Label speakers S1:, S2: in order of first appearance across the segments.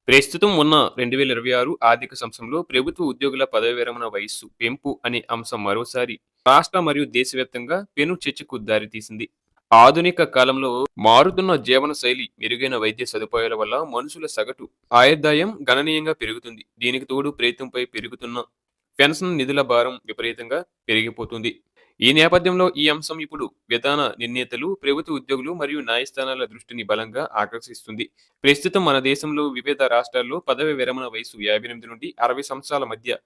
S1: ప్రస్తుతం ఉన్న 2026 ఆర్థిక సంవత్సరంలో ప్రభుత్వ ఉద్యోగుల పదవి విరమణ వయస్సు పెంపు అనే అంశం మరోసారి రాష్ట్ర మరియు దేశవ్యాప్తంగా పెను చర్చకు దారితీసింది. ఆధునిక కాలంలో మారుతున్న జీవన శైలి, మెరుగైన వైద్య సదుపాయాల వల్ల మనుషుల సగటు ఆయుర్దాయం గణనీయంగా పెరుగుతుంది. దీనికి తోడు ప్రభుత్వంపై పెరుగుతున్న పెన్షన్ నిధుల భారం విపరీతంగా పెరిగిపోతుంది. ఈ నేపథ్యంలో ఈ అంశం ఇప్పుడు విధాన నిర్ణేతలు, ప్రభుత్వ ఉద్యోగులు మరియు న్యాయస్థానాల దృష్టిని బలంగా ఆకర్షిస్తుంది. ప్రస్తుతం మన దేశంలో వివిధ రాష్ట్రాల్లో పదవి విరమణ వయసు 58 నుండి 60 సంవత్సరాల మధ్య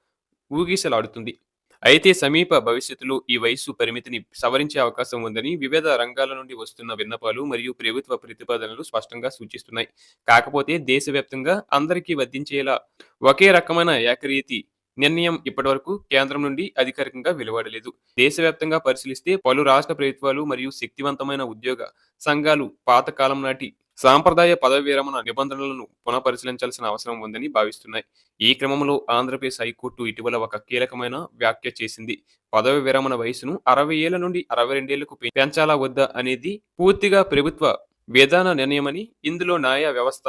S1: ఊగిసలాడుతుంది. అయితే సమీప భవిష్యత్తులో ఈ వయస్సు పరిమితిని సవరించే అవకాశం ఉందని వివిధ రంగాల నుండి వస్తున్న విన్నపాలు మరియు ప్రభుత్వ ప్రతిపాదనలు స్పష్టంగా సూచిస్తున్నాయి. కాకపోతే దేశవ్యాప్తంగా అందరికీ వర్తించేలా ఒకే రకమైన ఏకరీతి నిర్ణయం ఇప్పటివరకు కేంద్రం నుండి అధికారికంగా వెలువడలేదు. దేశవ్యాప్తంగా పరిశీలిస్తే పలు రాష్ట్ర ప్రభుత్వాలు మరియు శక్తివంతమైన ఉద్యోగ సంఘాలు పాత కాలం నాటి సాంప్రదాయ పదవి విరమణ నిబంధనలను పునఃపరిశీలించాల్సిన అవసరం ఉందని భావిస్తున్నాయి. ఈ క్రమంలో ఆంధ్రప్రదేశ్ హైకోర్టు ఇటీవల ఒక కీలకమైన వ్యాఖ్య చేసింది. పదవి విరమణ వయసును 60 ఏళ్ల నుండి 62 ఏళ్లకు పెంచాలా వద్దా అనేది పూర్తిగా ప్రభుత్వ విధాన నిర్ణయమని, ఇందులో న్యాయ వ్యవస్థ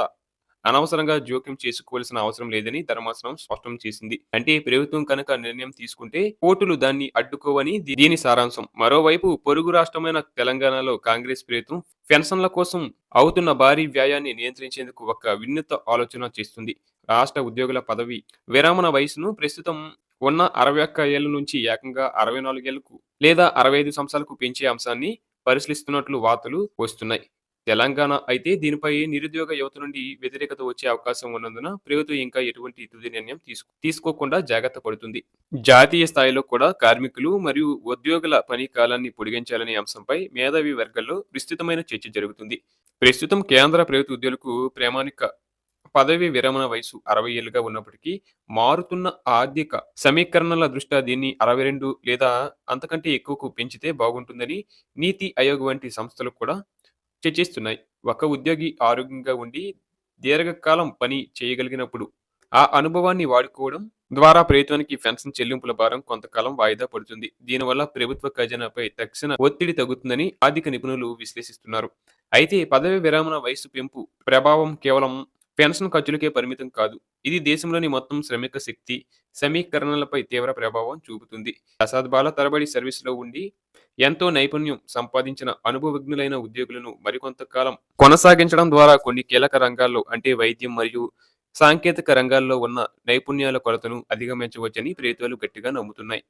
S1: అనవసరంగా జోక్యం చేసుకోవాల్సిన అవసరం లేదని ధర్మాసనం స్పష్టం చేసింది. అంటే ప్రభుత్వం కనుక నిర్ణయం తీసుకుంటే కోర్టులు దాన్ని అడ్డుకోవని దీని సారాంశం. మరోవైపు పొరుగు రాష్ట్రమైన తెలంగాణలో కాంగ్రెస్ ప్రభుత్వం పెన్షన్ల కోసం అవుతున్న భారీ వ్యయాన్ని నియంత్రించేందుకు ఒక వినూత్న ఆలోచన చేస్తుంది. రాష్ట్ర ఉద్యోగుల పదవి విరమణ వయసును ప్రస్తుతం ఉన్న 61 ఏళ్ల నుంచి ఏకంగా 64 ఏళ్లకు లేదా 65 సంవత్సరాలకు పెంచే అంశాన్ని పరిశీలిస్తున్నట్లు వార్తలు వస్తున్నాయి. తెలంగాణ అయితే దీనిపై నిరుద్యోగ యువత నుండి వ్యతిరేకత వచ్చే అవకాశం ఉన్నందున ప్రభుత్వం ఇంకా ఎటువంటి తుది నిర్ణయం తీసుకోకుండా జాగ్రత్త పడుతుంది. జాతీయ స్థాయిలో కూడా కార్మికులు మరియు ఉద్యోగుల పని కాలాన్ని పొడిగించాలనే అంశంపై మేధావి వర్గాల్లో విస్తృతమైన చర్చ జరుగుతుంది. ప్రస్తుతం కేంద్ర ప్రభుత్వ ఉద్యోగులకు ప్రామాణిక పదవి విరమణ వయసు 60 ఏళ్లుగా ఉన్నప్పటికీ మారుతున్న ఆర్థిక సమీకరణల దృష్ట్యా దీన్ని 62 లేదా అంతకంటే ఎక్కువకు పెంచితే బాగుంటుందని నీతి ఆయోగ్ వంటి సంస్థలు కూడా చర్చిస్తున్నాయి. ఒక ఉద్యోగి ఆరోగ్యంగా ఉండి దీర్ఘకాలం పని చేయగలిగినప్పుడు ఆ అనుభవాన్ని వాడుకోవడం ద్వారా ప్రభుత్వానికి పెన్షన్ చెల్లింపుల భారం కొంతకాలం వాయిదా పడుతుంది. దీనివల్ల ప్రభుత్వ ఖజానాపై తక్షణ ఒత్తిడి తగ్గుతుందని ఆర్థిక నిపుణులు విశ్లేషిస్తున్నారు. అయితే పదవి విరమణ వయసు పెంపు ప్రభావం కేవలం పెన్షన్ ఖర్చులకే పరిమితం కాదు. ఇది దేశంలోని మొత్తం శ్రమిక శక్తి సమీకరణలపై తీవ్ర ప్రభావం చూపుతుంది. దశాబ్దాల తరబడి సర్వీసులో ఉండి ఎంతో నైపుణ్యం సంపాదించిన అనుభవజ్ఞులైన ఉద్యోగులను మరికొంతకాలం కొనసాగించడం ద్వారా కొన్ని కీలక రంగాల్లో అంటే వైద్యం మరియు సాంకేతిక రంగాల్లో ఉన్న నైపుణ్యాల కొరతను అధిగమించవచ్చని ప్రభుత్వాలు గట్టిగా నమ్ముతున్నాయి.